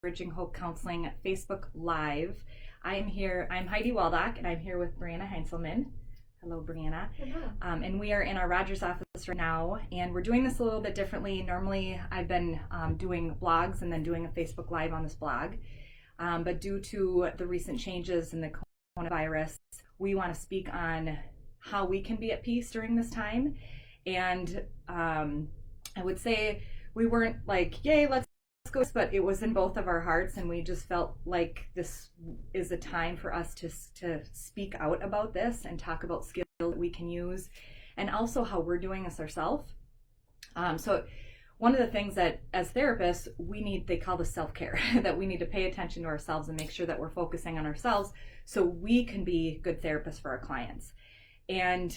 Bridging Hope Counseling Facebook Live. I'm Heidi Waldock, and I'm here with Brianna Heinzelman. Hello, Brianna. Hello. And we are in our Rogers office right now, and we're doing this a little bit differently. Normally, I've been doing blogs and then doing a Facebook Live on this blog. But due to the recent changes in the coronavirus, we want to speak on how we can be at peace during this time. And I would say we weren't like, yay, let's go, but it was in both of our hearts, and we just felt like this is a time for us to speak out about this and talk about skills that we can use, and also how we're doing this ourselves. So one of the things that as therapists they call this self-care, that we need to pay attention to ourselves and make sure that we're focusing on ourselves so we can be good therapists for our clients. And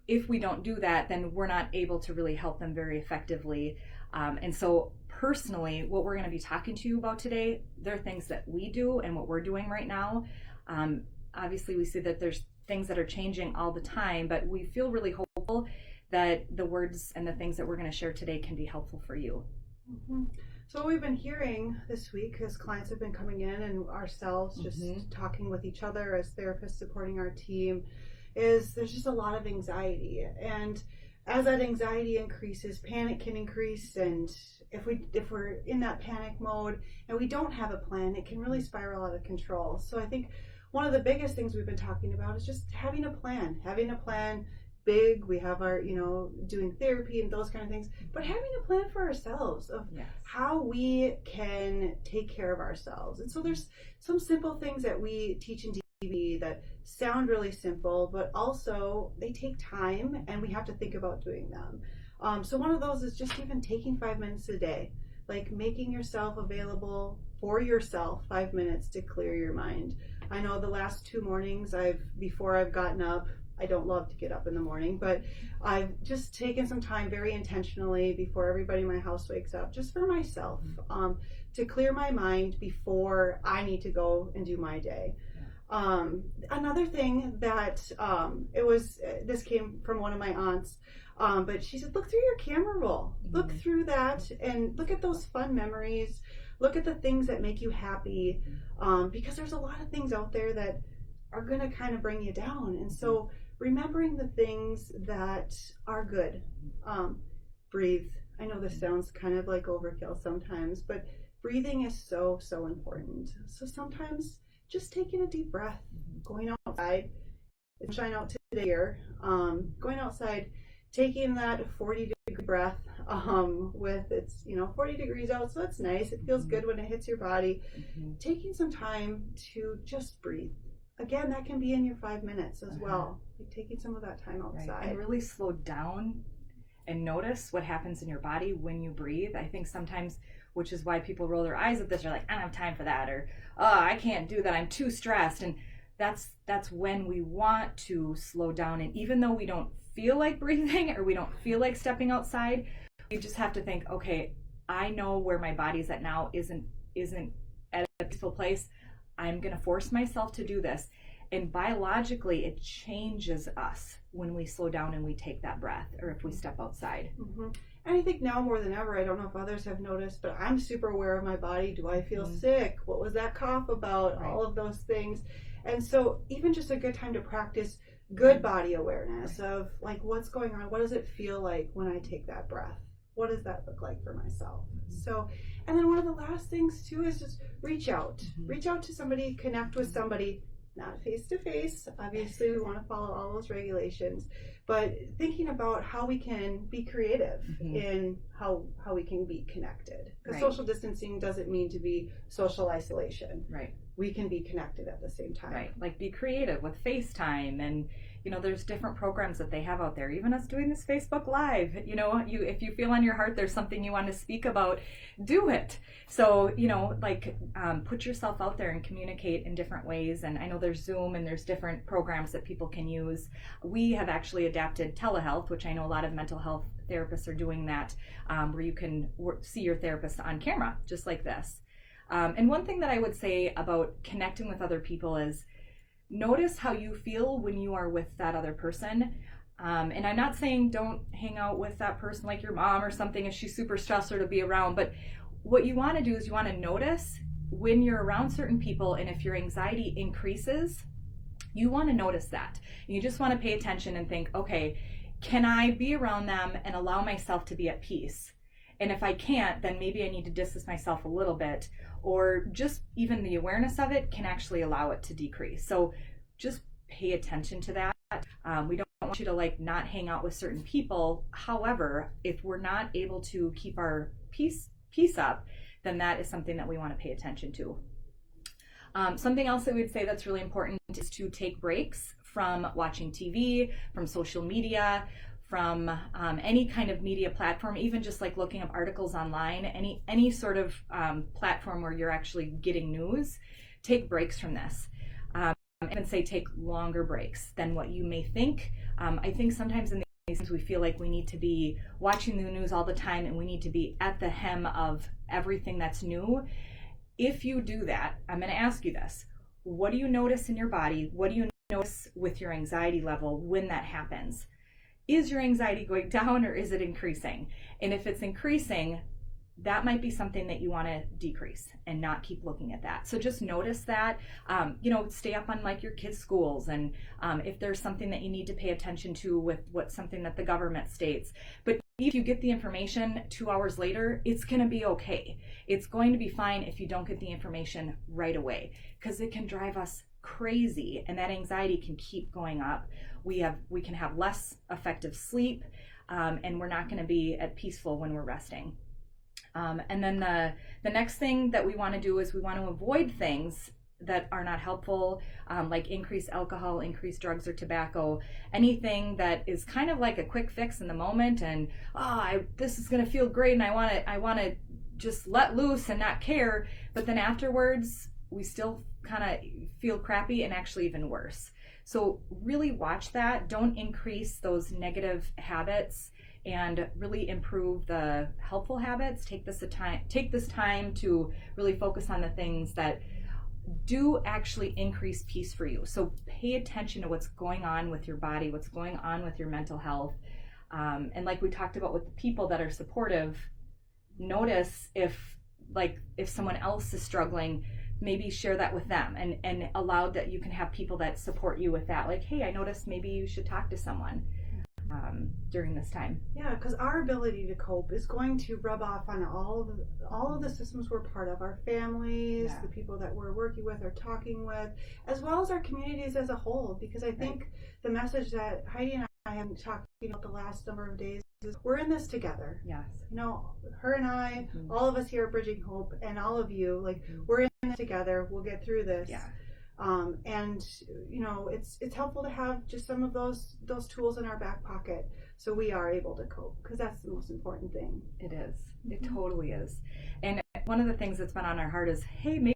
if we don't do that, then we're not able to really help them very effectively. And so personally, what we're going to be talking to you about today, there are things that we do and what we're doing right now. Obviously, we see that there's things that are changing all the time, but we feel really hopeful that the words and the things that we're going to share today can be helpful for you. Mm-hmm. So what we've been hearing this week as clients have been coming in and ourselves just talking with each other as therapists supporting our team is there's just a lot of anxiety. And as that anxiety increases, panic can increase, and if we're in that panic mode and we don't have a plan, it can really spiral out of control. So I think one of the biggest things we've been talking about is just having a plan big. We have our, doing therapy and those kind of things, but having a plan for ourselves of how we can take care of ourselves. And so there's some simple things that we teach in TV that sound really simple, but also they take time and we have to think about doing them. So one of those is just even taking 5 minutes a day, like making yourself available for yourself 5 minutes to clear your mind. I know the last 2 mornings before I've gotten up, I don't love to get up in the morning, but I've just taken some time very intentionally before everybody in my house wakes up, just for myself, to clear my mind before I need to go and do my day. Another thing that this came from one of my aunts, but she said, look through your camera roll, look through that and look at those fun memories, look at the things that make you happy, because there's a lot of things out there that are going to kind of bring you down. And so remembering the things that are good, breathe. I know this sounds kind of like overkill sometimes, but breathing is so, so important. So sometimes just taking a deep breath, going outside, it's shine out today here, going outside, taking that 40-degree breath, with it's 40 degrees out, so that's nice. It feels good when it hits your body. Taking some time to just breathe. Again, that can be in your 5 minutes as well. Like taking some of that time outside. Right. And really slow down and notice what happens in your body when you breathe. I think sometimes, which is why people roll their eyes at this, are like, I don't have time for that, or oh, I can't do that, I'm too stressed. And that's when we want to slow down. And even though we don't feel like breathing or we don't feel like stepping outside, we just have to think, okay, I know where my body's at now isn't at a peaceful place. I'm going to force myself to do this. And biologically, it changes us when we slow down and we take that breath, or if we step outside. And I think now more than ever, I don't know if others have noticed, but I'm super aware of my body. Do I feel sick? What was that cough about? Right. All of those things. And so even just a good time to practice good body awareness of like, what's going on? What does it feel like when I take that breath? What does that look like for myself? So, and then one of the last things too is just reach out. Reach out to somebody, connect with somebody, not face to face. Obviously, we want to follow all those regulations, but thinking about how we can be creative in how we can be connected. Because social distancing doesn't mean to be social isolation. Right. We can be connected at the same time. Right. Like be creative with FaceTime, and there's different programs that they have out there. Even us doing this Facebook Live, if you feel on your heart there's something you want to speak about, do it. So, put yourself out there and communicate in different ways. And I know there's Zoom and there's different programs that people can use. We have actually adapted telehealth, which I know a lot of mental health therapists are doing that, where you can see your therapist on camera, just like this. And one thing that I would say about connecting with other people is notice how you feel when you are with that other person. And I'm not saying don't hang out with that person like your mom or something if she's super stressed or to be around, but what you want to do is you want to notice when you're around certain people, and if your anxiety increases, you want to notice that. You just want to pay attention and think, okay, can I be around them and allow myself to be at peace? And if I can't, then maybe I need to distance myself a little bit, or just even the awareness of it can actually allow it to decrease. So just pay attention to that. We don't want you to like not hang out with certain people. However, if we're not able to keep our peace up, then that is something that we want to pay attention to. Something else that we'd say that's really important is to take breaks from watching TV, from social media, from any kind of media platform, even just like looking up articles online, any sort of platform where you're actually getting news. Take breaks from this. And say take longer breaks than what you may think. I think sometimes in these things we feel like we need to be watching the news all the time and we need to be at the hem of everything that's new. If you do that, I'm going to ask you this. What do you notice in your body? What do you notice with your anxiety level when that happens? Is your anxiety going down or is it increasing? And if it's increasing, that might be something that you want to decrease and not keep looking at that. So just notice that, stay up on like your kids' schools, and if there's something that you need to pay attention to with something that the government states. But if you get the information 2 hours later, it's going to be okay. It's going to be fine if you don't get the information right away, because it can drive us crazy and that anxiety can keep going up. We can have less effective sleep, and we're not going to be at peaceful when we're resting. And then the next thing that we want to do is we want to avoid things that are not helpful, like increased alcohol, increased drugs or tobacco, anything that is kind of like a quick fix in the moment, and this is going to feel great and I want to just let loose and not care, but then afterwards we still kind of feel crappy and actually even worse. So really watch that. Don't increase those negative habits and really improve the helpful habits. Take this time to really focus on the things that do actually increase peace for you. So pay attention to what's going on with your body, what's going on with your mental health. And like we talked about with the people that are supportive, notice if someone else is struggling, maybe share that with them and allow that you can have people that support you with that. Like, hey, I noticed maybe you should talk to someone during this time. Yeah, because our ability to cope is going to rub off on all of the systems we're part of, our families, the people that we're working with or talking with, as well as our communities as a whole. Because I think the message that Heidi and I have been talking about the last number of days is we're in this together. Yes. Her and I, all of us here at Bridging Hope, and all of you, we're in this together. We'll get through this. Yeah. It's helpful to have just some of those tools in our back pocket so we are able to cope, because that's the most important thing. It is. It totally is. And one of the things that's been on our heart is, hey, maybe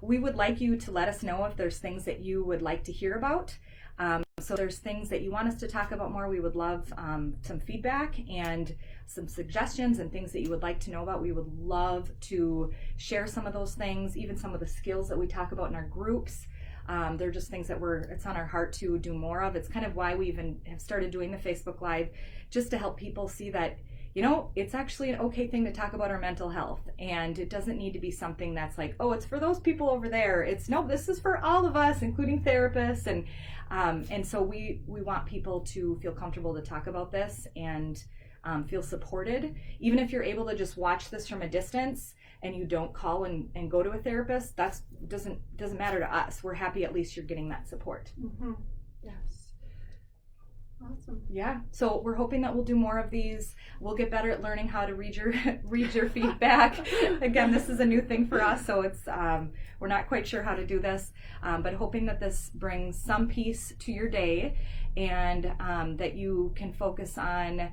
we would like you to let us know if there's things that you would like to hear about. So there's things that you want us to talk about more. We would love some feedback and some suggestions and things that you would like to know about. We would love to share some of those things, even some of the skills that we talk about in our groups. They're just things that it's on our heart to do more of. It's kind of why we even have started doing the Facebook Live, just to help people see that, it's actually an okay thing to talk about our mental health. And it doesn't need to be something that's like, oh, it's for those people over there. No, this is for all of us, including therapists. And so we want people to feel comfortable to talk about this and feel supported. Even if you're able to just watch this from a distance and you don't call and go to a therapist, that doesn't matter to us. We're happy at least you're getting that support. Mm-hmm. Yes. Awesome. Yeah. So we're hoping that we'll do more of these. We'll get better at learning how to read your feedback. Again, this is a new thing for us, so it's we're not quite sure how to do this, but hoping that this brings some peace to your day, and that you can focus on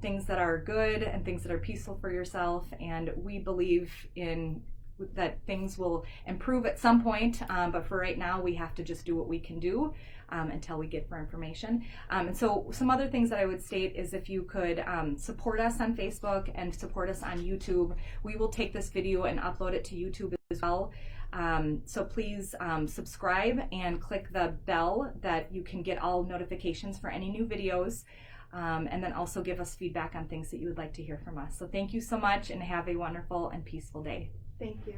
things that are good and things that are peaceful for yourself. And we believe that things will improve at some point, but for right now we have to just do what we can do until we get more information. And so some other things that I would state is if you could support us on Facebook and support us on YouTube. We will take this video and upload it to YouTube as well. So please subscribe and click the bell that you can get all notifications for any new videos. and then also give us feedback on things that you would like to hear from us. So thank you so much, and have a wonderful and peaceful day. Thank you.